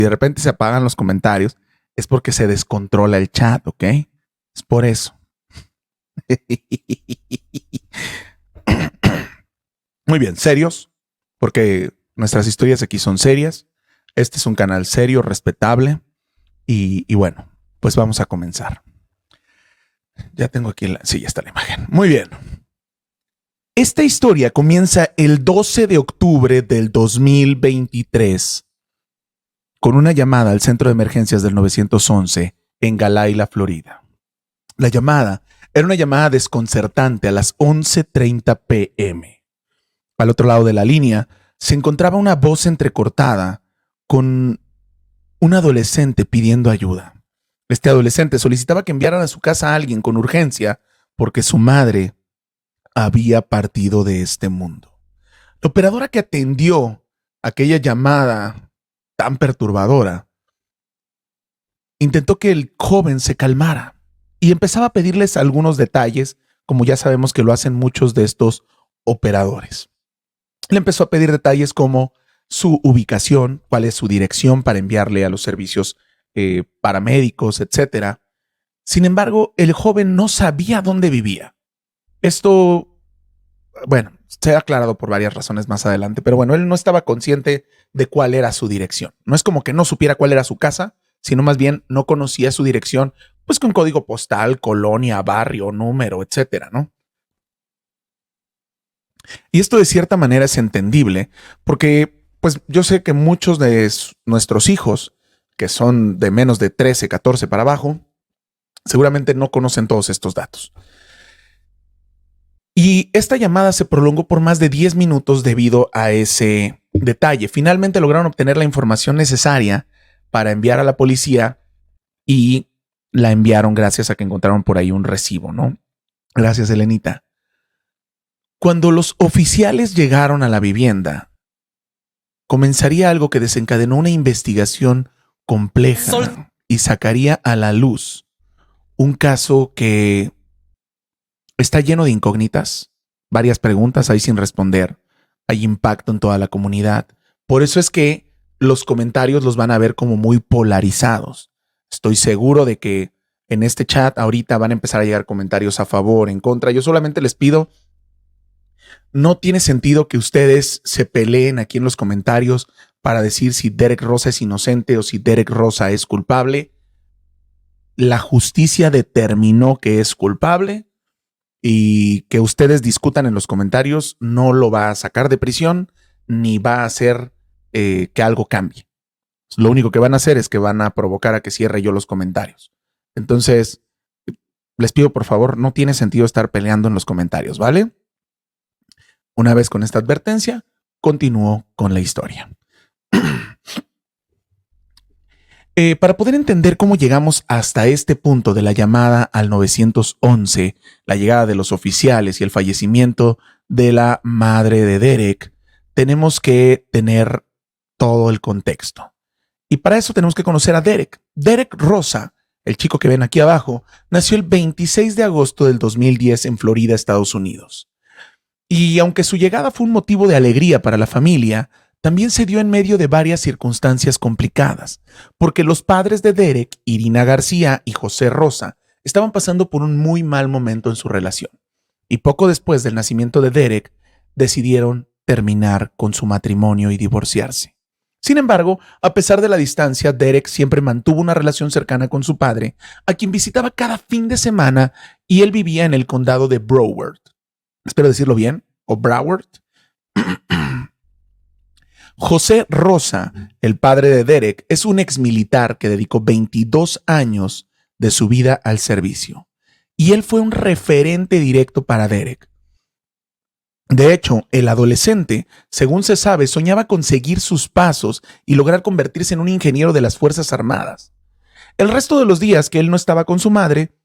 de repente se apagan los comentarios, es porque se descontrola el chat, ¿ok? Es por eso. Muy bien, serios, porque nuestras historias aquí son serias. Este es un canal serio, respetable. Y bueno, pues vamos a comenzar. Ya tengo aquí sí, ya está la imagen. Muy bien. Esta historia comienza el 12 de octubre del 2023 con una llamada al centro de emergencias del 911 en Galaila, Florida. La llamada era una llamada desconcertante a las 11:30 p.m. Al otro lado de la línea se encontraba una voz entrecortada con un adolescente pidiendo ayuda. Este adolescente solicitaba que enviaran a su casa a alguien con urgencia porque su madre había partido de este mundo. La operadora que atendió aquella llamada tan perturbadora intentó que el joven se calmara y empezaba a pedirles algunos detalles, como ya sabemos que lo hacen muchos de estos operadores. Le empezó a pedir detalles como su ubicación, cuál es su dirección para enviarle a los servicios paramédicos, etc. Sin embargo, el joven no sabía dónde vivía. Esto, bueno, se ha aclarado por varias razones más adelante, pero bueno, él no estaba consciente de cuál era su dirección. No es como que no supiera cuál era su casa, sino más bien no conocía su dirección, pues con código postal, colonia, barrio, número, etcétera, ¿no? Y esto de cierta manera es entendible, porque pues yo sé que muchos de nuestros hijos, que son de menos de 13, 14 para abajo, seguramente no conocen todos estos datos. Y esta llamada se prolongó por más de 10 minutos debido a ese detalle. Finalmente lograron obtener la información necesaria para enviar a la policía y la enviaron gracias a que encontraron por ahí un recibo, ¿no? Gracias, Elenita. Cuando los oficiales llegaron a la vivienda, comenzaría algo que desencadenó una investigación compleja y sacaría a la luz un caso que está lleno de incógnitas, varias preguntas ahí sin responder, hay impacto en toda la comunidad. Por eso es que los comentarios los van a ver como muy polarizados. Estoy seguro de que en este chat ahorita van a empezar a llegar comentarios a favor, en contra. Yo solamente les pido, no tiene sentido que ustedes se peleen aquí en los comentarios para decir si Derek Rosa es inocente o si Derek Rosa es culpable. La justicia determinó que es culpable y que ustedes discutan en los comentarios no lo va a sacar de prisión ni va a hacer que algo cambie. Lo único que van a hacer es que van a provocar a que cierre yo los comentarios. Entonces, les pido por favor, no tiene sentido estar peleando en los comentarios, ¿vale? Una vez con esta advertencia, continúo con la historia. Para poder entender cómo llegamos hasta este punto de la llamada al 911, la llegada de los oficiales y el fallecimiento de la madre de Derek, tenemos que tener todo el contexto. Y para eso tenemos que conocer a Derek. Derek Rosa, el chico que ven aquí abajo, nació el 26 de agosto del 2010 en Florida, Estados Unidos. Y aunque su llegada fue un motivo de alegría para la familia, también se dio en medio de varias circunstancias complicadas, porque los padres de Derek, Irina García y José Rosa, estaban pasando por un muy mal momento en su relación. Y poco después del nacimiento de Derek, decidieron terminar con su matrimonio y divorciarse. Sin embargo, a pesar de la distancia, Derek siempre mantuvo una relación cercana con su padre, a quien visitaba cada fin de semana, y él vivía en el condado de Broward. Espero decirlo bien, o Broward. José Rosa, el padre de Derek, es un exmilitar que dedicó 22 años de su vida al servicio. Y él fue un referente directo para Derek. De hecho, el adolescente, según se sabe, soñaba con seguir sus pasos y lograr convertirse en un ingeniero de las Fuerzas Armadas. El resto de los días que él no estaba con su padre,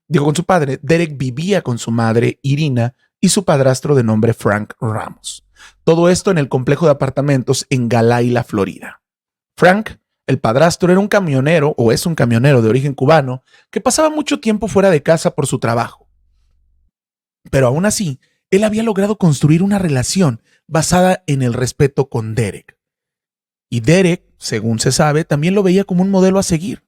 Derek vivía con su madre, Irina, y su padrastro de nombre Frank Ramos. Todo esto en el complejo de apartamentos en Galaila, Florida. Frank, el padrastro, era un camionero, o es un camionero de origen cubano, que pasaba mucho tiempo fuera de casa por su trabajo. Pero aún así, él había logrado construir una relación basada en el respeto con Derek. Y Derek según se sabe, también lo veía como un modelo a seguir.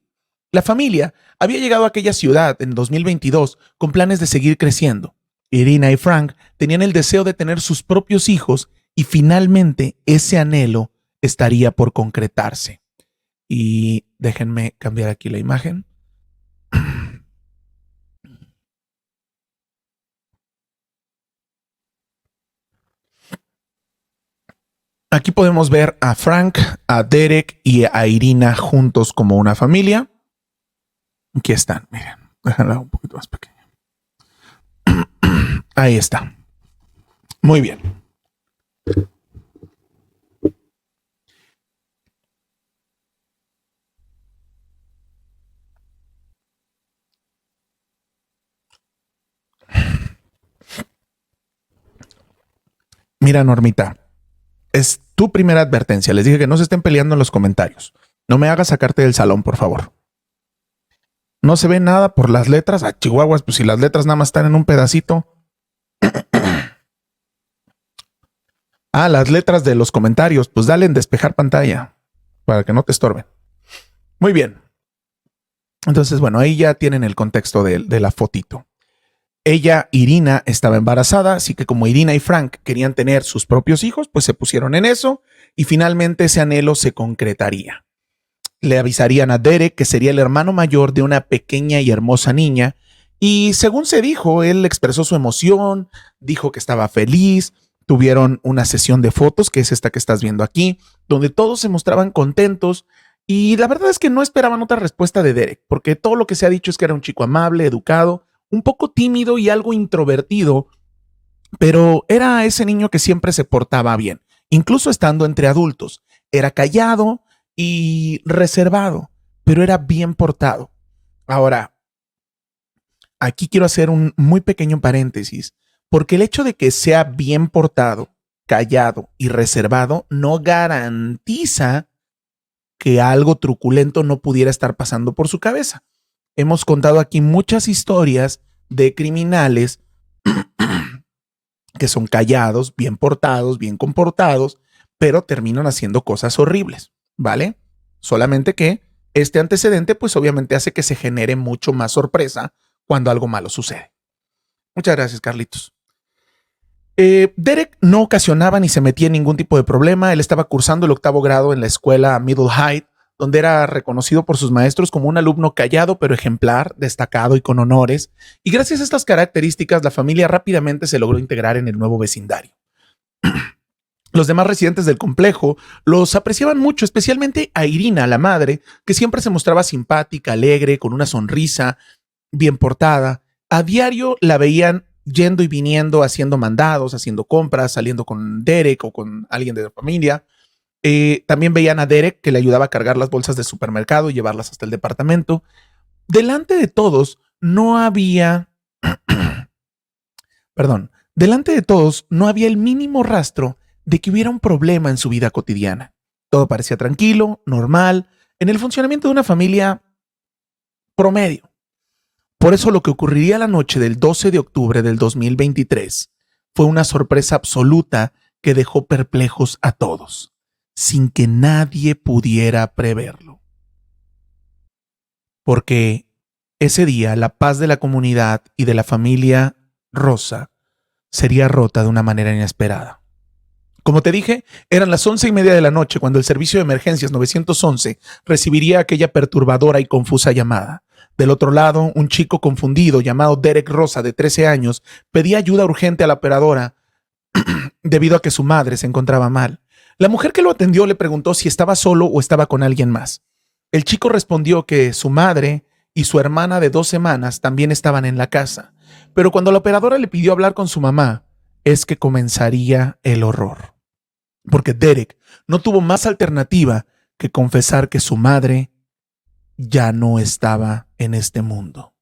La familia había llegado a aquella ciudad en 2022 con planes de seguir creciendo. Irina y Frank tenían el deseo de tener sus propios hijos y finalmente ese anhelo estaría por concretarse. Y déjenme cambiar aquí la imagen. Aquí podemos ver a Frank, a Derek y a Irina juntos como una familia. Aquí están, miren, déjenla un poquito más pequeña. Ahí está. Muy bien. Mira, Normita, es tu primera advertencia. Les dije que no se estén peleando en los comentarios. No me hagas sacarte del salón, por favor. No se ve nada por las letras. A chihuahuas, pues si las letras nada más están en un pedacito. Las letras de los comentarios, pues dale en despejar pantalla para que no te estorben. Muy bien. Entonces, bueno, ahí ya tienen el contexto de la fotito. Ella, Irina, estaba embarazada, así que como Irina y Frank querían tener sus propios hijos, pues se pusieron en eso y finalmente ese anhelo se concretaría. Le avisarían a Derek que sería el hermano mayor de una pequeña y hermosa niña y según se dijo, él expresó su emoción, dijo que estaba feliz, tuvieron una sesión de fotos, que es esta que estás viendo aquí, donde todos se mostraban contentos y la verdad es que no esperaban otra respuesta de Derek, porque todo lo que se ha dicho es que era un chico amable, educado, un poco tímido y algo introvertido, pero era ese niño que siempre se portaba bien, incluso estando entre adultos. Era callado y reservado, pero era bien portado. Ahora, aquí quiero hacer un muy pequeño paréntesis, porque el hecho de que sea bien portado, callado y reservado no garantiza que algo truculento no pudiera estar pasando por su cabeza. Hemos contado aquí muchas historias de criminales que son callados, bien portados, bien comportados, pero terminan haciendo cosas horribles, ¿vale? Solamente que este antecedente pues obviamente hace que se genere mucho más sorpresa cuando algo malo sucede. Muchas gracias, Carlitos. Derek no ocasionaba ni se metía en ningún tipo de problema. Él estaba cursando el 8º grado en la escuela Middle Heights, donde era reconocido por sus maestros como un alumno callado pero ejemplar, destacado y con honores. Y gracias a estas características, la familia rápidamente se logró integrar en el nuevo vecindario. Los demás residentes del complejo los apreciaban mucho, especialmente a Irina, la madre, que siempre se mostraba simpática, alegre, con una sonrisa, bien portada. A diario la veían yendo y viniendo, haciendo mandados, haciendo compras, saliendo con Derek o con alguien de la familia. También veían a Derek que le ayudaba a cargar las bolsas de supermercado y llevarlas hasta el departamento. Delante de todos no había, delante de todos no había el mínimo rastro de que hubiera un problema en su vida cotidiana. Todo parecía tranquilo, normal, en el funcionamiento de una familia promedio. Por eso lo que ocurriría la noche del 12 de octubre del 2023 fue una sorpresa absoluta que dejó perplejos a todos, sin que nadie pudiera preverlo. Porque ese día la paz de la comunidad y de la familia Rosa sería rota de una manera inesperada. Como te dije, eran las 11:30 de la noche cuando el servicio de emergencias 911 recibiría aquella perturbadora y confusa llamada. Del otro lado, un chico confundido llamado Derek Rosa, de 13 años, pedía ayuda urgente a la operadora debido a que su madre se encontraba mal. La mujer que lo atendió le preguntó si estaba solo o estaba con alguien más. El chico respondió que su madre y su hermana de 2 semanas también estaban en la casa, pero cuando la operadora le pidió hablar con su mamá, es que comenzaría el horror. Porque Derek no tuvo más alternativa que confesar que su madre ya no estaba en este mundo,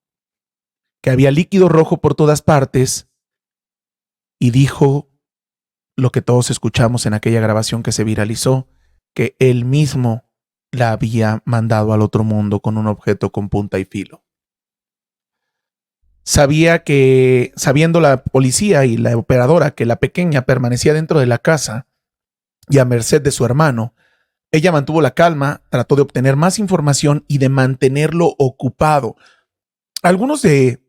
que había líquido rojo por todas partes, y dijo lo que todos escuchamos en aquella grabación que se viralizó, que él mismo la había mandado al otro mundo con un objeto con punta y filo. Sabiendo la policía y la operadora que la pequeña permanecía dentro de la casa y a merced de su hermano, Ella mantuvo la calma, trató de obtener más información y de mantenerlo ocupado. Algunos de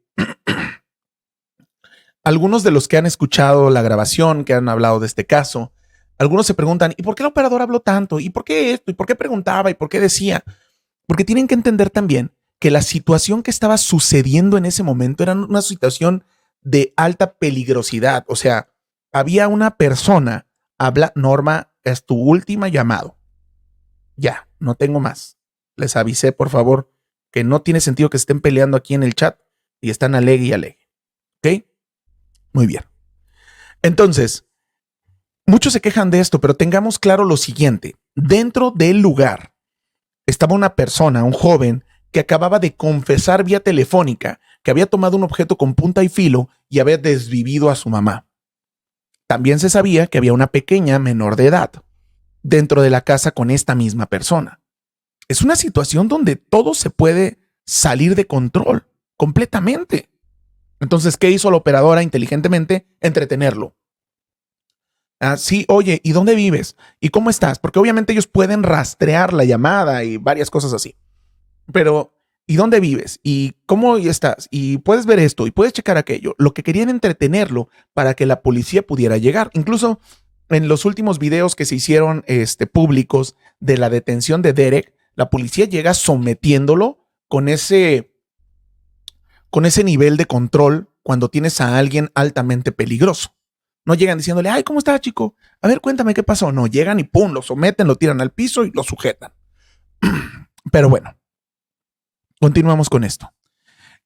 los que han escuchado la grabación, que han hablado de este caso, algunos se preguntan, ¿y por qué el operador habló tanto? ¿Y por qué esto? ¿Y por qué preguntaba? ¿Y por qué decía? Porque tienen que entender también que la situación que estaba sucediendo en ese momento era una situación de alta peligrosidad. O sea, había una persona, Norma, es tu última llamado. Ya, no tengo más. Les avisé, por favor, que no tiene sentido que estén peleando aquí en el chat y están alegue y alegue. ¿Ok? Muy bien. Entonces, muchos se quejan de esto, pero tengamos claro lo siguiente. Dentro del lugar estaba una persona, un joven, que acababa de confesar vía telefónica que había tomado un objeto con punta y filo y había desvivido a su mamá. También se sabía que había una pequeña menor de edad dentro de la casa con esta misma persona. Es una situación donde todo se puede salir de control completamente. Entonces, ¿qué hizo la operadora inteligentemente? Entretenerlo. Sí, oye, ¿y dónde vives? ¿Y cómo estás? Porque obviamente ellos pueden rastrear la llamada y varias cosas así. Pero, ¿y dónde vives? ¿Y cómo estás? Y puedes ver esto y puedes checar aquello. Lo que querían entretenerlo para que la policía pudiera llegar. Incluso en los últimos videos que se hicieron públicos de la detención de Derek, la policía llega sometiéndolo con ese nivel de control cuando tienes a alguien altamente peligroso. No llegan diciéndole, ay, ¿cómo está, chico? A ver, cuéntame qué pasó. No, llegan y pum, lo someten, lo tiran al piso y lo sujetan. Pero bueno, continuamos con esto.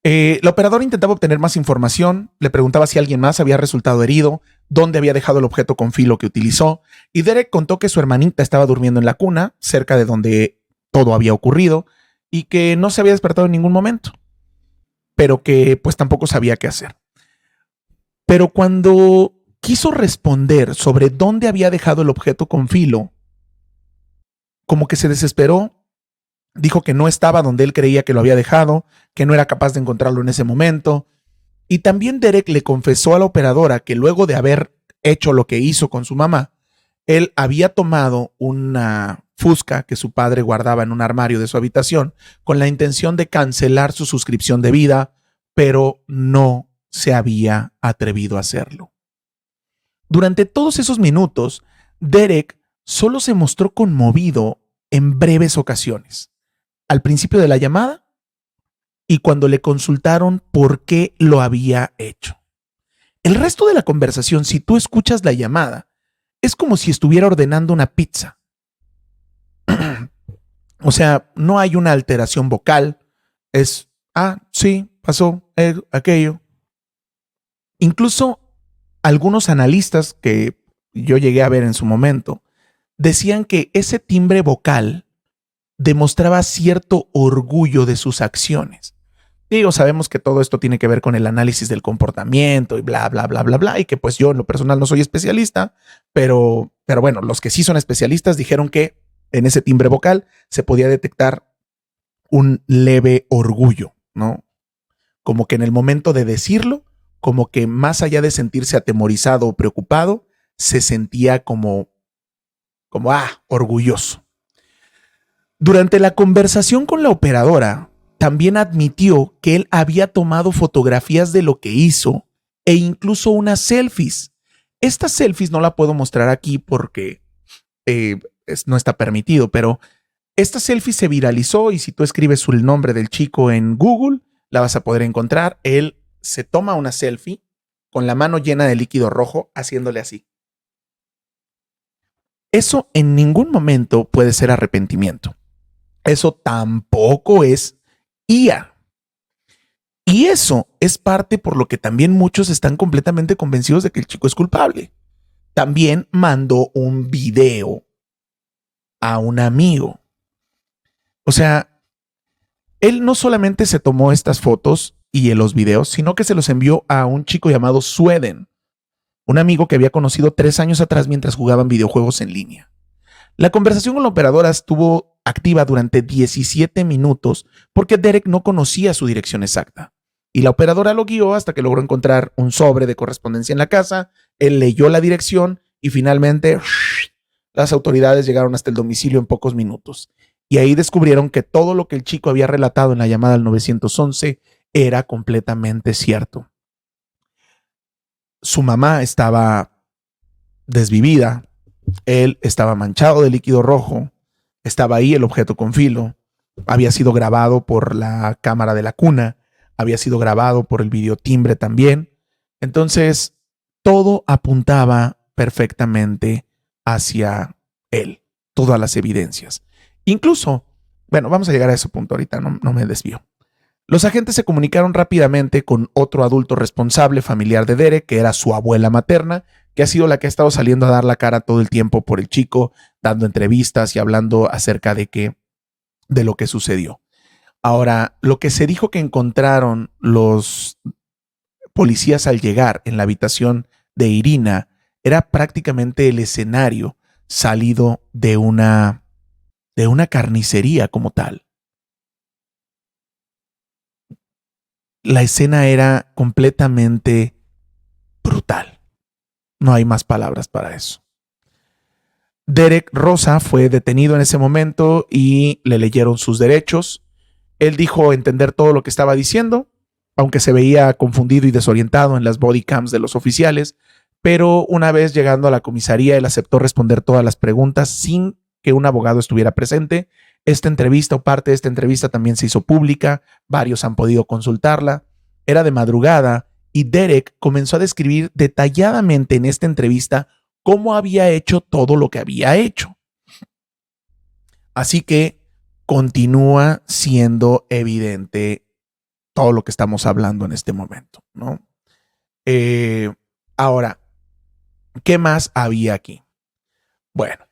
La operadora intentaba obtener más información, le preguntaba si alguien más había resultado herido, dónde había dejado el objeto con filo que utilizó, y Derek contó que su hermanita estaba durmiendo en la cuna, cerca de donde todo había ocurrido, y que no se había despertado en ningún momento, pero que pues tampoco sabía qué hacer. Pero cuando quiso responder sobre dónde había dejado el objeto con filo, como que se desesperó. Dijo que no estaba donde él creía que lo había dejado, que no era capaz de encontrarlo en ese momento. Y también Derek le confesó a la operadora que luego de haber hecho lo que hizo con su mamá, él había tomado una fusca que su padre guardaba en un armario de su habitación con la intención de cancelar su suscripción de vida, pero no se había atrevido a hacerlo. Durante todos esos minutos, Derek solo se mostró conmovido en breves ocasiones. Al principio de la llamada y cuando le consultaron por qué lo había hecho. El resto de la conversación, si tú escuchas la llamada, es como si estuviera ordenando una pizza. O sea, no hay una alteración vocal. Es, sí, pasó aquello. Incluso algunos analistas que yo llegué a ver en su momento decían que ese timbre vocal demostraba cierto orgullo de sus acciones. Digo, sabemos que todo esto tiene que ver con el análisis del comportamiento y bla, bla, bla, bla, bla, y que pues yo en lo personal no soy especialista, pero bueno, los que sí son especialistas dijeron que en ese timbre vocal se podía detectar un leve orgullo, ¿no? Como que en el momento de decirlo, como que más allá de sentirse atemorizado o preocupado, se sentía como orgulloso. Durante la conversación con la operadora, también admitió que él había tomado fotografías de lo que hizo e incluso unas selfies. Estas selfies no la puedo mostrar aquí porque no está permitido, pero esta selfie se viralizó y si tú escribes el nombre del chico en Google, la vas a poder encontrar. Él se toma una selfie con la mano llena de líquido rojo haciéndole así. Eso en ningún momento puede ser arrepentimiento. Eso tampoco es IA. Y eso es parte por lo que también muchos están completamente convencidos de que el chico es culpable. También mandó un video a un amigo. O sea, él no solamente se tomó estas fotos y los videos, sino que se los envió a un chico llamado Sweden, un amigo que había conocido 3 años atrás mientras jugaban videojuegos en línea. La conversación con la operadora estuvo activa durante 17 minutos porque Derek no conocía su dirección exacta. Y la operadora lo guió hasta que logró encontrar un sobre de correspondencia en la casa. Él leyó la dirección y finalmente Las autoridades llegaron hasta el domicilio en pocos minutos y ahí descubrieron que todo lo que el chico había relatado en la llamada al 911 era completamente cierto. Su mamá estaba desvivida, él estaba manchado de líquido rojo, estaba ahí el objeto con filo, había sido grabado por la cámara de la cuna, había sido grabado por el videotimbre también. Entonces, todo apuntaba perfectamente hacia él, todas las evidencias. Incluso, bueno, vamos a llegar a ese punto ahorita, no me desvío. Los agentes se comunicaron rápidamente con otro adulto responsable familiar de Derek, que era su abuela materna, que ha sido la que ha estado saliendo a dar la cara todo el tiempo por el chico, dando entrevistas y hablando acerca de lo que sucedió. Ahora, lo que se dijo que encontraron los policías al llegar en la habitación de Irina era prácticamente el escenario salido de una carnicería como tal. La escena era completamente brutal. No hay más palabras para eso. Derek Rosa fue detenido en ese momento y le leyeron sus derechos. Él dijo entender todo lo que estaba diciendo, aunque se veía confundido y desorientado en las body cams de los oficiales, pero una vez llegando a la comisaría, él aceptó responder todas las preguntas sin que un abogado estuviera presente. Esta entrevista o parte de esta entrevista también se hizo pública, varios han podido consultarla. Era de madrugada y Derek comenzó a describir detalladamente en esta entrevista cómo había hecho todo lo que había hecho. Así que continúa siendo evidente todo lo que estamos hablando en este momento, ¿no? Ahora, ¿qué más había aquí? Bueno,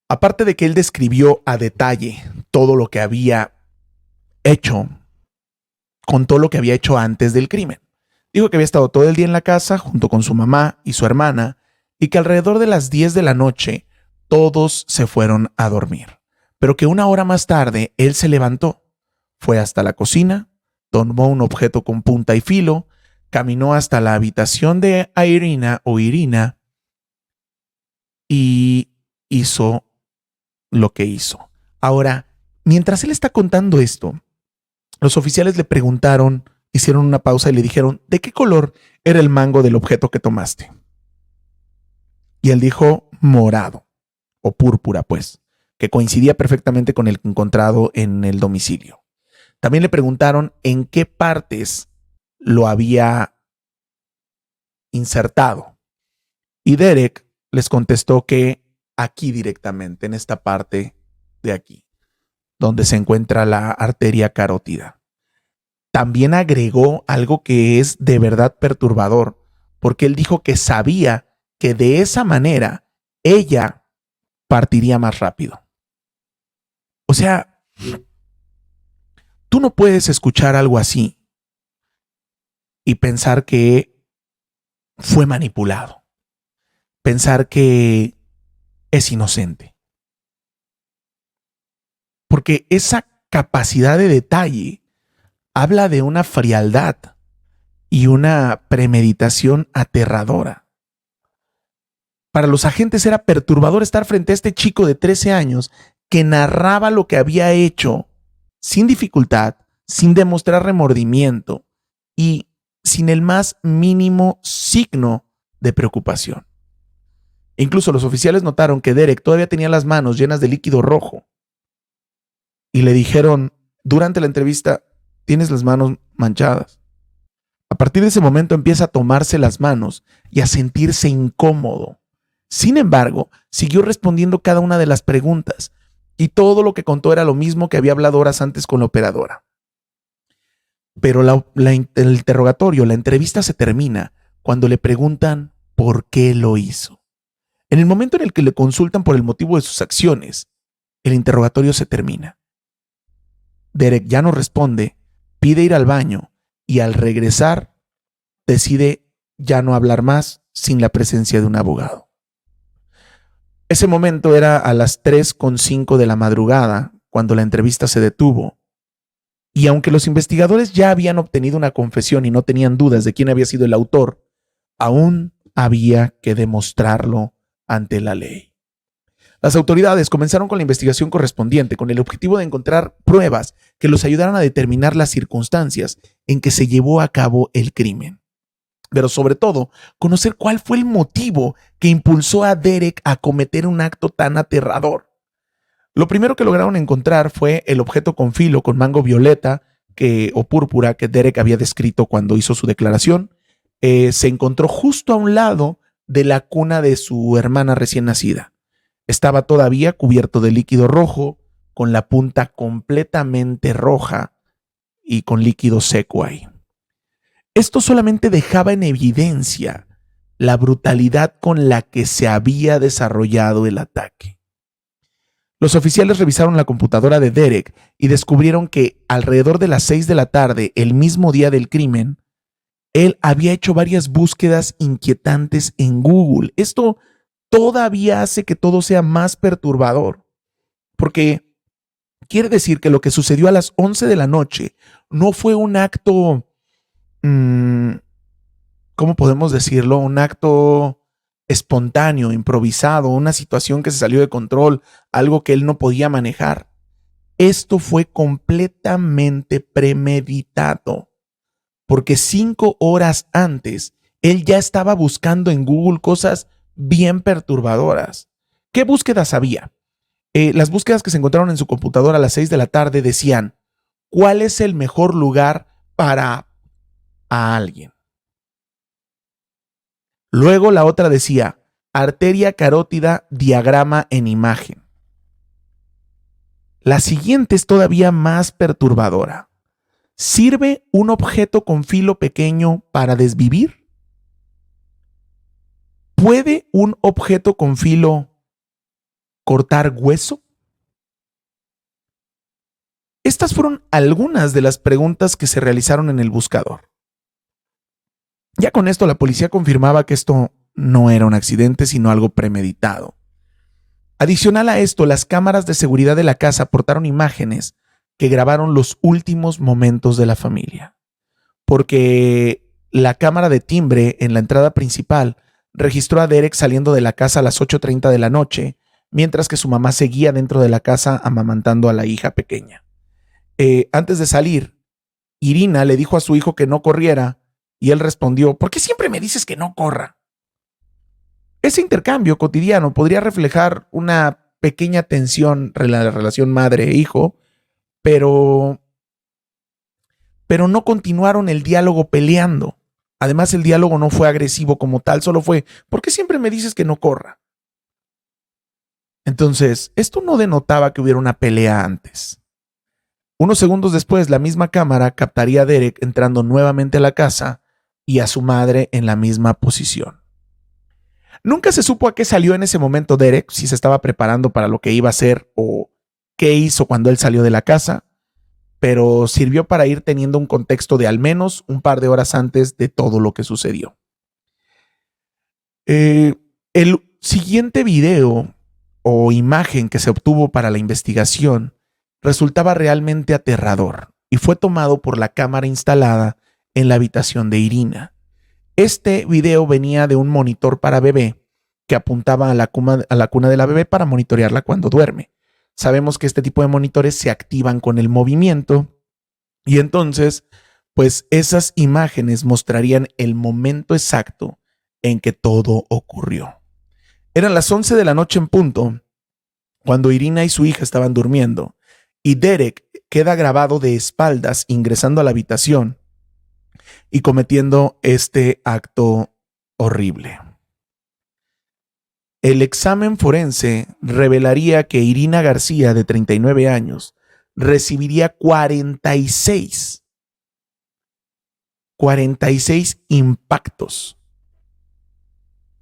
aparte de que él describió a detalle todo lo que había hecho, contó lo que había hecho antes del crimen. Dijo que había estado todo el día en la casa junto con su mamá y su hermana y que alrededor de las 10 de la noche todos se fueron a dormir, pero que una hora más tarde él se levantó, fue hasta la cocina, tomó un objeto con punta y filo, caminó hasta la habitación de Irina y hizo lo que hizo. Ahora, mientras él está contando esto, los oficiales le preguntaron, hicieron una pausa y le dijeron, ¿de qué color era el mango del objeto que tomaste? Y él dijo, morado o púrpura, pues, que coincidía perfectamente con el encontrado en el domicilio. También le preguntaron en qué partes lo había insertado. Y Derek les contestó que aquí directamente, en esta parte de aquí, donde se encuentra la arteria carótida. También agregó algo que es de verdad perturbador, porque él dijo que sabía que de esa manera ella partiría más rápido. O sea, tú no puedes escuchar algo así y pensar que fue manipulado, pensar que es inocente. Porque esa capacidad de detalle habla de una frialdad y una premeditación aterradora. Para los agentes era perturbador estar frente a este chico de 13 años que narraba lo que había hecho sin dificultad, sin demostrar remordimiento y sin el más mínimo signo de preocupación. Incluso los oficiales notaron que Derek todavía tenía las manos llenas de líquido rojo y le dijeron durante la entrevista, tienes las manos manchadas. A partir de ese momento empieza a tomarse las manos y a sentirse incómodo. Sin embargo, siguió respondiendo cada una de las preguntas y todo lo que contó era lo mismo que había hablado horas antes con la operadora. Pero el interrogatorio, la entrevista se termina cuando le preguntan por qué lo hizo. En el momento en el que le consultan por el motivo de sus acciones, el interrogatorio se termina. Derek ya no responde, pide ir al baño y al regresar decide ya no hablar más sin la presencia de un abogado. Ese momento era a las 3:05 de la madrugada cuando la entrevista se detuvo. Y aunque los investigadores ya habían obtenido una confesión y no tenían dudas de quién había sido el autor, aún había que demostrarlo ante la ley. Las autoridades comenzaron con la investigación correspondiente con el objetivo de encontrar pruebas que los ayudaran a determinar las circunstancias en que se llevó a cabo el crimen. Pero sobre todo, conocer cuál fue el motivo que impulsó a Derek a cometer un acto tan aterrador. Lo primero que lograron encontrar fue el objeto con filo con mango violeta o púrpura que Derek había descrito cuando hizo su declaración. Se encontró justo a un lado de la cuna de su hermana recién nacida. Estaba todavía cubierto de líquido rojo, con la punta completamente roja y con líquido seco ahí. Esto solamente dejaba en evidencia la brutalidad con la que se había desarrollado el ataque. Los oficiales revisaron la computadora de Derek y descubrieron que alrededor de las 6 de la tarde, el mismo día del crimen, él había hecho varias búsquedas inquietantes en Google. Esto todavía hace que todo sea más perturbador, porque quiere decir que lo que sucedió a las 11 de la noche no fue un acto, ¿cómo podemos decirlo? Un acto espontáneo, improvisado, una situación que se salió de control, algo que él no podía manejar. Esto fue completamente premeditado, porque 5 horas antes, él ya estaba buscando en Google cosas bien perturbadoras. ¿Qué búsquedas había? Las búsquedas que se encontraron en su computadora a las 6 de la tarde decían: ¿cuál es el mejor lugar para a alguien? Luego la otra decía: arteria carótida, diagrama en imagen. La siguiente es todavía más perturbadora. ¿Sirve un objeto con filo pequeño para desvivir? ¿Puede un objeto con filo cortar hueso? Estas fueron algunas de las preguntas que se realizaron en el buscador. Ya con esto la policía confirmaba que esto no era un accidente, sino algo premeditado. Adicional a esto, las cámaras de seguridad de la casa aportaron imágenes que grabaron los últimos momentos de la familia, porque la cámara de timbre en la entrada principal registró a Derek saliendo de la casa a las 8:30 de la noche, mientras que su mamá seguía dentro de la casa amamantando a la hija pequeña. Antes de salir, Irina le dijo a su hijo que no corriera y él respondió: ¿por qué siempre me dices que no corra? Ese intercambio cotidiano podría reflejar una pequeña tensión en la relación madre-hijo, pero no continuaron el diálogo peleando. Además, el diálogo no fue agresivo como tal, solo fue: ¿por qué siempre me dices que no corra? Entonces, esto no denotaba que hubiera una pelea antes. Unos segundos después, la misma cámara captaría a Derek entrando nuevamente a la casa y a su madre en la misma posición. Nunca se supo a qué salió en ese momento Derek, si se estaba preparando para lo que iba a hacer o qué hizo cuando él salió de la casa, pero sirvió para ir teniendo un contexto de al menos un par de horas antes de todo lo que sucedió. El siguiente video o imagen que se obtuvo para la investigación resultaba realmente aterrador y fue tomado por la cámara instalada en la habitación de Irina. Este video venía de un monitor para bebé que apuntaba a la cuna de la bebé para monitorearla cuando duerme. Sabemos que este tipo de monitores se activan con el movimiento y entonces, pues esas imágenes mostrarían el momento exacto en que todo ocurrió. Eran las 11 de la noche en punto cuando Irina y su hija estaban durmiendo y Derek queda grabado de espaldas ingresando a la habitación y cometiendo este acto horrible. El examen forense revelaría que Irina García, de 39 años, recibiría 46 impactos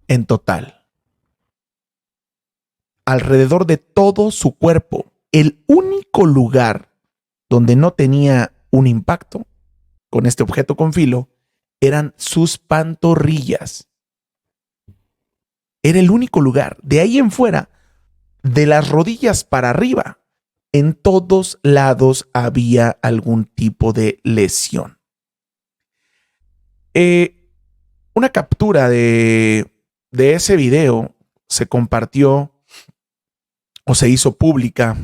en total, alrededor de todo su cuerpo. El único lugar donde no tenía un impacto con este objeto con filo eran sus pantorrillas. Era el único lugar. De ahí en fuera, de las rodillas para arriba, en todos lados había algún tipo de lesión. Una captura de ese video se compartió o se hizo pública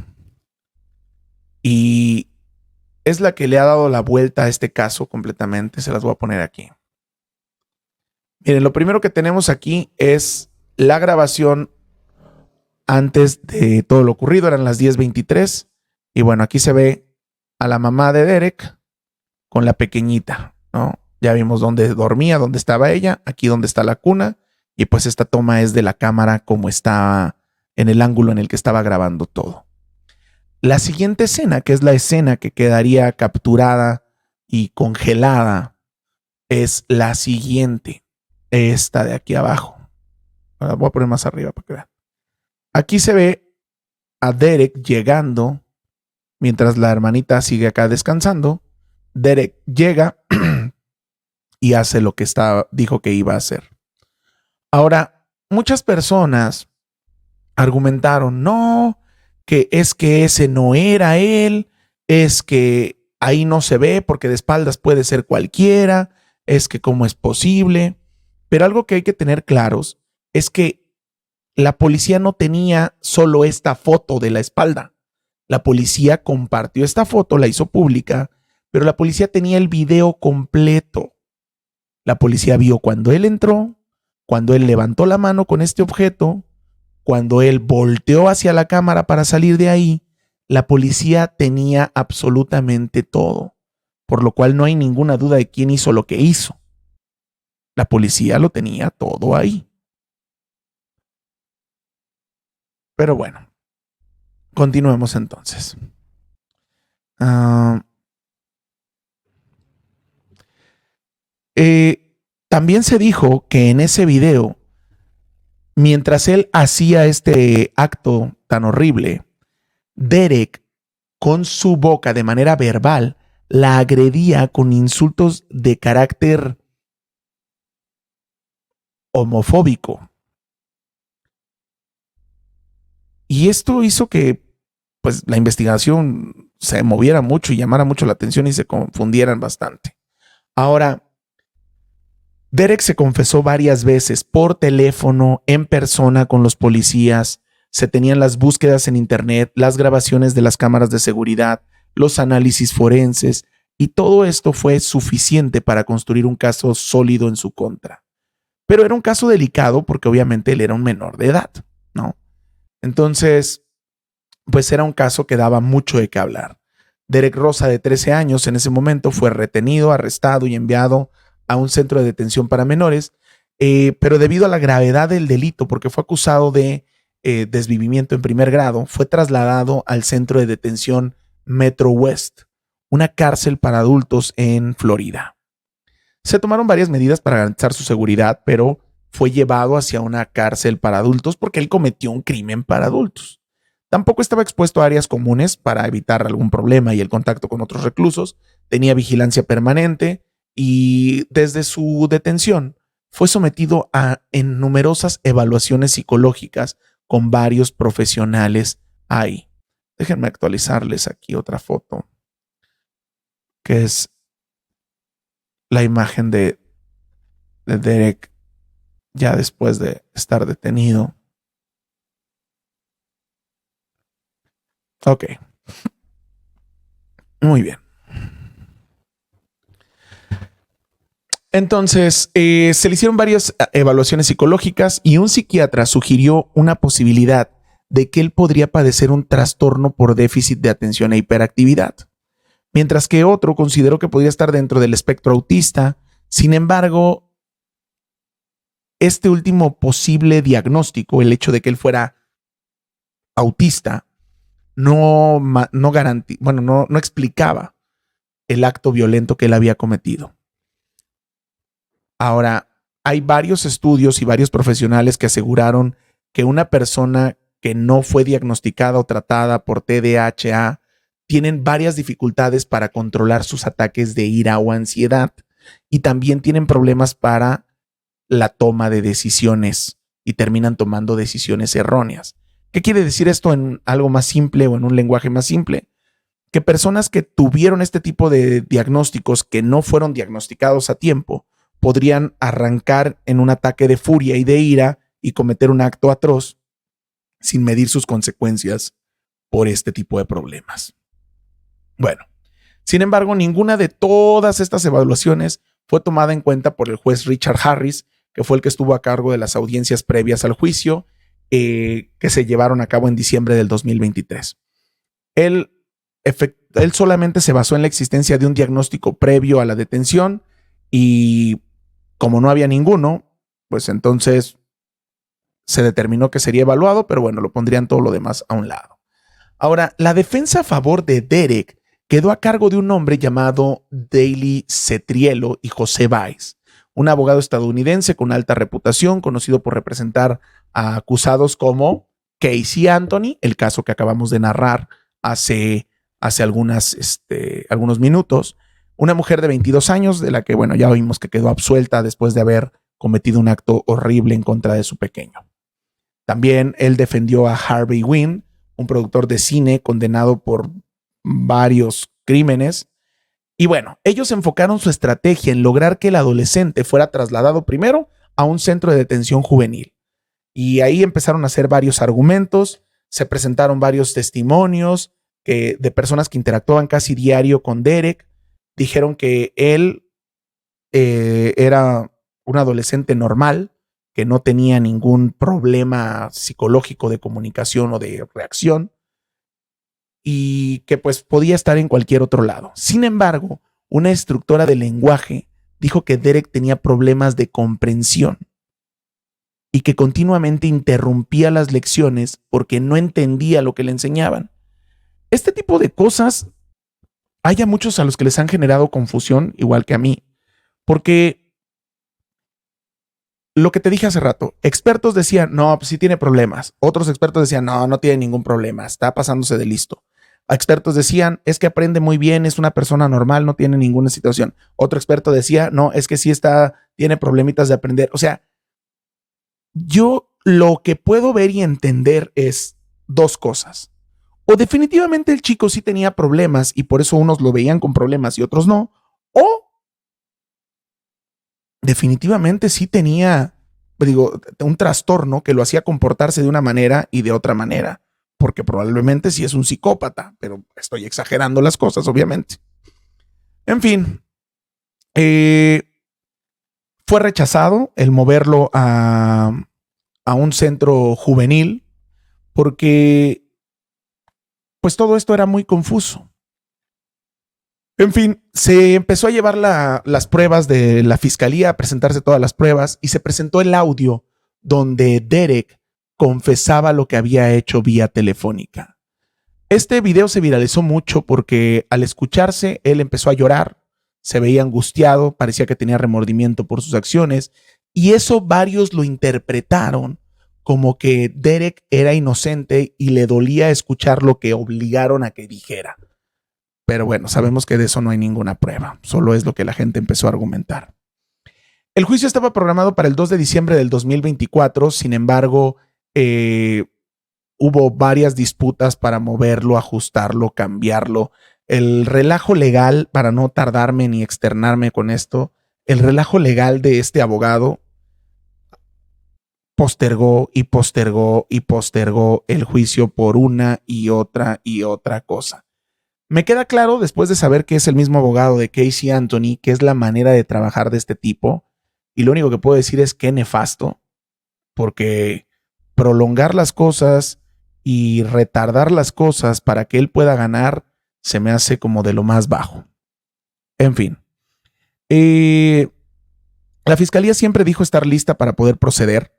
y es la que le ha dado la vuelta a este caso completamente. Se las voy a poner aquí. Miren, lo primero que tenemos aquí es la grabación antes de todo lo ocurrido. Eran las 10:23 y bueno, aquí se ve a la mamá de Derek con la pequeñita, ¿no? Ya vimos dónde dormía, dónde estaba ella, aquí dónde está la cuna y pues esta toma es de la cámara como está en el ángulo en el que estaba grabando todo. La siguiente escena, que es la escena que quedaría capturada y congelada, es la siguiente, esta de aquí abajo. Ahora voy a poner más arriba para que vean. Aquí se ve a Derek llegando mientras la hermanita sigue acá descansando. Derek llega y hace lo que dijo que iba a hacer. Ahora, muchas personas argumentaron, no, que ese no era él, es que ahí no se ve porque de espaldas puede ser cualquiera, es que cómo es posible. Pero algo que hay que tener claros es que la policía no tenía solo esta foto de la espalda. La policía compartió esta foto, la hizo pública, pero la policía tenía el video completo. La policía vio cuando él entró, cuando él levantó la mano con este objeto, cuando él volteó hacia la cámara para salir de ahí. La policía tenía absolutamente todo, por lo cual no hay ninguna duda de quién hizo lo que hizo. La policía lo tenía todo ahí. Pero bueno, continuemos entonces. También se dijo que en ese video, mientras él hacía este acto tan horrible, Derek, con su boca de manera verbal, la agredía con insultos de carácter homofóbico. Y esto hizo que pues, la investigación se moviera mucho y llamara mucho la atención y se confundieran bastante. Ahora, Derek se confesó varias veces por teléfono, en persona con los policías. Se tenían las búsquedas en internet, las grabaciones de las cámaras de seguridad, los análisis forenses, y todo esto fue suficiente para construir un caso sólido en su contra. Pero era un caso delicado porque obviamente él era un menor de edad, ¿no? Entonces, pues era un caso que daba mucho de qué hablar. Derek Rosa, de 13 años, en ese momento fue retenido, arrestado y enviado a un centro de detención para menores, pero debido a la gravedad del delito, porque fue acusado de desvivimiento en primer grado, fue trasladado al centro de detención Metro West, una cárcel para adultos en Florida. Se tomaron varias medidas para garantizar su seguridad, pero fue llevado hacia una cárcel para adultos porque él cometió un crimen para adultos. Tampoco estaba expuesto a áreas comunes para evitar algún problema y el contacto con otros reclusos, tenía vigilancia permanente y desde su detención fue sometido en numerosas evaluaciones psicológicas con varios profesionales ahí. Déjenme actualizarles aquí otra foto, que es la imagen de Derek ya después de estar detenido. Ok. Muy bien. Entonces, se le hicieron varias evaluaciones psicológicas y un psiquiatra sugirió una posibilidad de que él podría padecer un trastorno por déficit de atención e hiperactividad, mientras que otro consideró que podría estar dentro del espectro autista. Sin embargo, este último posible diagnóstico, el hecho de que él fuera autista, no explicaba el acto violento que él había cometido. Ahora, hay varios estudios y varios profesionales que aseguraron que una persona que no fue diagnosticada o tratada por TDAH tienen varias dificultades para controlar sus ataques de ira o ansiedad y también tienen problemas para la toma de decisiones y terminan tomando decisiones erróneas. ¿Qué quiere decir esto en algo más simple o en un lenguaje más simple? Que personas que tuvieron este tipo de diagnósticos que no fueron diagnosticados a tiempo podrían arrancar en un ataque de furia y de ira y cometer un acto atroz sin medir sus consecuencias por este tipo de problemas. Bueno, sin embargo, ninguna de todas estas evaluaciones fue tomada en cuenta por el juez Richard Harris, que fue el que estuvo a cargo de las audiencias previas al juicio que se llevaron a cabo en diciembre del 2023. Él solamente se basó en la existencia de un diagnóstico previo a la detención y como no había ninguno, pues entonces se determinó que sería evaluado, pero bueno, lo pondrían todo lo demás a un lado. Ahora, la defensa a favor de Derek quedó a cargo de un hombre llamado Daley Cetrielo y José Báez, un abogado estadounidense con alta reputación, conocido por representar a acusados como Casey Anthony, el caso que acabamos de narrar hace algunos minutos, una mujer de 22 años de la que, bueno, ya vimos que quedó absuelta después de haber cometido un acto horrible en contra de su pequeño. También él defendió a Harvey Wynn, un productor de cine condenado por varios crímenes. Y bueno, ellos enfocaron su estrategia en lograr que el adolescente fuera trasladado primero a un centro de detención juvenil. Y ahí empezaron a hacer varios argumentos, se presentaron varios testimonios de personas que interactuaban casi diario con Derek. Dijeron que él era un adolescente normal, que no tenía ningún problema psicológico de comunicación o de reacción y que pues podía estar en cualquier otro lado. Sin embargo, una instructora de lenguaje dijo que Derek tenía problemas de comprensión y que continuamente interrumpía las lecciones porque no entendía lo que le enseñaban. Este tipo de cosas hay a muchos a los que les han generado confusión, igual que a mí, porque lo que te dije hace rato, expertos decían, no, pues sí tiene problemas. Otros expertos decían, no, no tiene ningún problema, está pasándose de listo. Expertos decían, es que aprende muy bien, es una persona normal, no tiene ninguna situación. Otro experto decía, no, es que sí tiene problemitas de aprender. O sea, yo lo que puedo ver y entender es dos cosas. O definitivamente el chico sí tenía problemas y por eso unos lo veían con problemas y otros no. O definitivamente sí tenía, un trastorno que lo hacía comportarse de una manera y de otra manera, porque probablemente sí es un psicópata, pero estoy exagerando las cosas, obviamente. En fin, fue rechazado el moverlo a un centro juvenil porque pues todo esto era muy confuso. En fin, se empezó a llevar las pruebas de la fiscalía, a presentarse todas las pruebas y se presentó el audio donde Derek confesaba lo que había hecho vía telefónica. Este video se viralizó mucho porque al escucharse él empezó a llorar, se veía angustiado, parecía que tenía remordimiento por sus acciones y eso varios lo interpretaron como que Derek era inocente y le dolía escuchar lo que obligaron a que dijera. Pero bueno, sabemos que de eso no hay ninguna prueba, solo es lo que la gente empezó a argumentar. El juicio estaba programado para el 2 de diciembre del 2024, sin embargo, hubo varias disputas para moverlo, ajustarlo, cambiarlo. El relajo legal, para no tardarme ni externarme con esto, el relajo legal de este abogado postergó y postergó y postergó el juicio por una y otra cosa. Me queda claro, después de saber que es el mismo abogado de Casey Anthony, que es la manera de trabajar de este tipo, y lo único que puedo decir es que nefasto, porque prolongar las cosas y retardar las cosas para que él pueda ganar se me hace como de lo más bajo. En fin, la fiscalía siempre dijo estar lista para poder proceder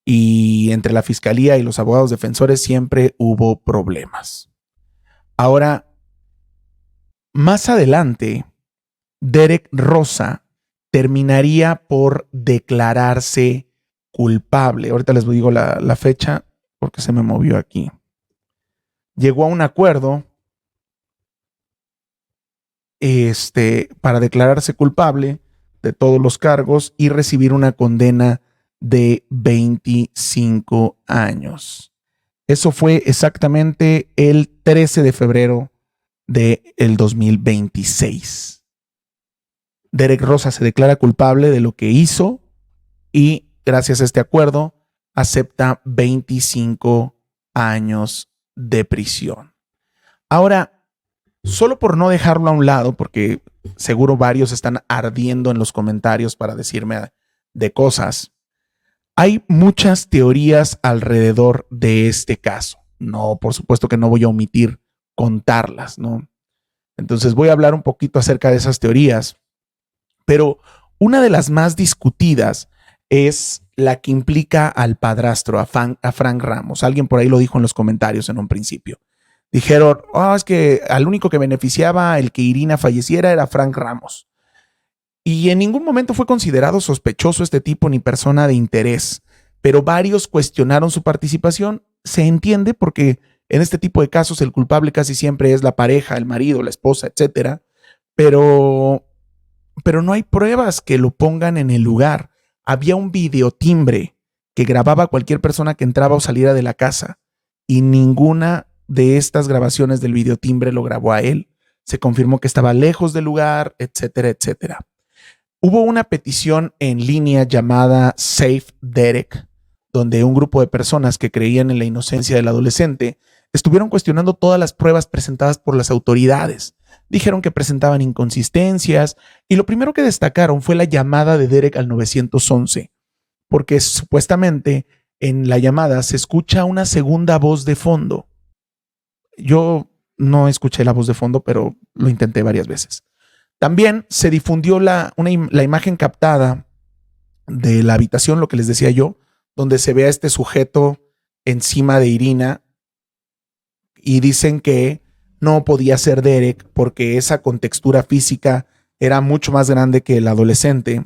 y entre la fiscalía y los abogados defensores siempre hubo problemas. Ahora, más adelante, Derek Rosa terminaría por declararse culpable. Ahorita les digo la fecha porque se me movió aquí. Llegó a un acuerdo para declararse culpable de todos los cargos y recibir una condena de 25 años. Eso fue exactamente el 13 de febrero del 2026. Derek Rosa se declara culpable de lo que hizo y gracias a este acuerdo acepta 25 años de prisión. Ahora, solo por no dejarlo a un lado, porque seguro varios están ardiendo en los comentarios para decirme de cosas, hay muchas teorías alrededor de este caso. No, por supuesto que no voy a omitir contarlas, ¿no? Entonces voy a hablar un poquito acerca de esas teorías, pero una de las más discutidas es la que implica al padrastro, a Frank Ramos. Alguien por ahí lo dijo en los comentarios en un principio. Dijeron, es que al único que beneficiaba el que Irina falleciera era Frank Ramos. Y en ningún momento fue considerado sospechoso este tipo ni persona de interés, pero varios cuestionaron su participación. Se entiende porque en este tipo de casos el culpable casi siempre es la pareja, el marido, la esposa, etcétera, pero no hay pruebas que lo pongan en el lugar. Había un videotimbre que grababa a cualquier persona que entraba o saliera de la casa y ninguna de estas grabaciones del videotimbre lo grabó a él. Se confirmó que estaba lejos del lugar, etcétera, etcétera. Hubo una petición en línea llamada Save Derek, donde un grupo de personas que creían en la inocencia del adolescente estuvieron cuestionando todas las pruebas presentadas por las autoridades. Dijeron que presentaban inconsistencias y lo primero que destacaron fue la llamada de Derek al 911, porque supuestamente en la llamada se escucha una segunda voz de fondo. Yo no escuché la voz de fondo, pero lo intenté varias veces. También se difundió la imagen captada de la habitación, lo que les decía yo, donde se ve a este sujeto encima de Irina y dicen que no podía ser Derek porque esa contextura física era mucho más grande que el adolescente.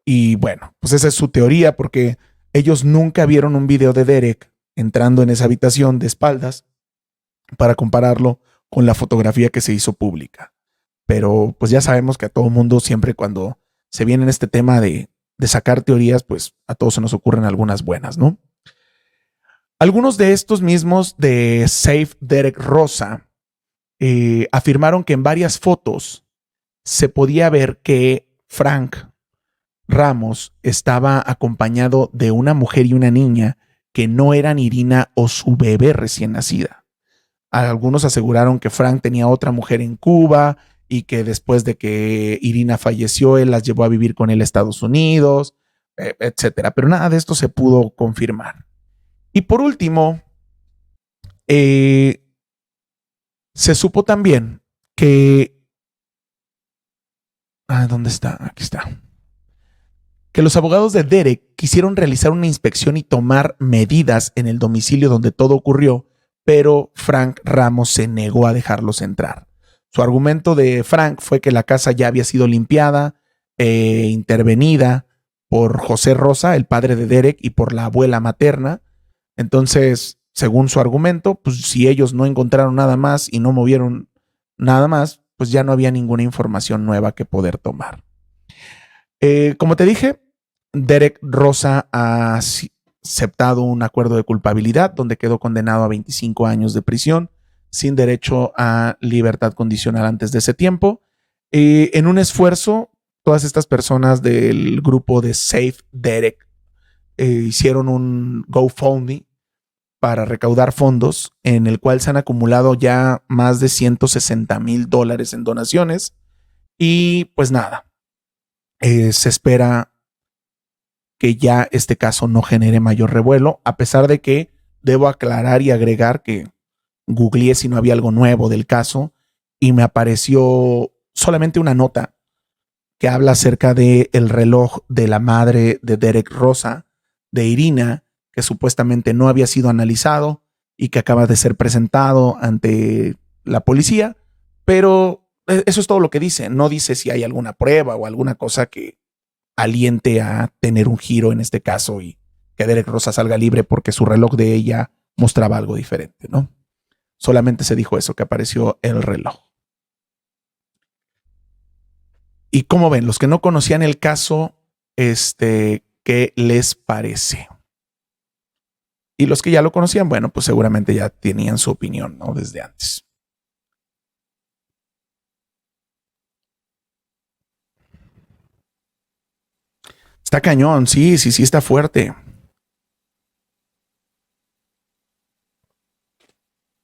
Y bueno, pues esa es su teoría porque ellos nunca vieron un video de Derek entrando en esa habitación de espaldas para compararlo con la fotografía que se hizo pública. Pero pues ya sabemos que a todo mundo siempre cuando se viene en este tema de sacar teorías, pues a todos se nos ocurren algunas buenas, ¿no? Algunos de estos mismos de Save Derek Rosa afirmaron que en varias fotos se podía ver que Frank Ramos estaba acompañado de una mujer y una niña que no eran Irina o su bebé recién nacida. Algunos aseguraron que Frank tenía otra mujer en Cuba y que después de que Irina falleció, él las llevó a vivir con él a Estados Unidos, etcétera. Pero nada de esto se pudo confirmar. Y por último, se supo también que... ¿dónde está? Aquí está. Que los abogados de Derek quisieron realizar una inspección y tomar medidas en el domicilio donde todo ocurrió, pero Frank Ramos se negó a dejarlos entrar. Su argumento de Frank fue que la casa ya había sido limpiada e intervenida por José Rosa, el padre de Derek, y por la abuela materna. Entonces, según su argumento, pues si ellos no encontraron nada más y no movieron nada más, pues ya no había ninguna información nueva que poder tomar. Como te dije, Derek Rosa ha aceptado un acuerdo de culpabilidad donde quedó condenado a 25 años de prisión sin derecho a libertad condicional antes de ese tiempo. En un esfuerzo, todas estas personas del grupo de Save Derek hicieron un GoFundMe para recaudar fondos en el cual se han acumulado ya más de $160,000 en donaciones y pues nada, se espera que ya este caso no genere mayor revuelo, a pesar de que debo aclarar y agregar que googleé si no había algo nuevo del caso y me apareció solamente una nota que habla acerca del reloj de la madre de Derek Rosa, de Irina, que supuestamente no había sido analizado y que acaba de ser presentado ante la policía, pero eso es todo lo que dice. No dice si hay alguna prueba o alguna cosa que aliente a tener un giro en este caso y que Derek Rosa salga libre porque su reloj de ella mostraba algo diferente, ¿no? Solamente se dijo eso, que apareció el reloj. Y como ven, los que no conocían el caso, ¿qué les parece? Y los que ya lo conocían, bueno, pues seguramente ya tenían su opinión, ¿no? Desde antes. Está cañón, sí, está fuerte.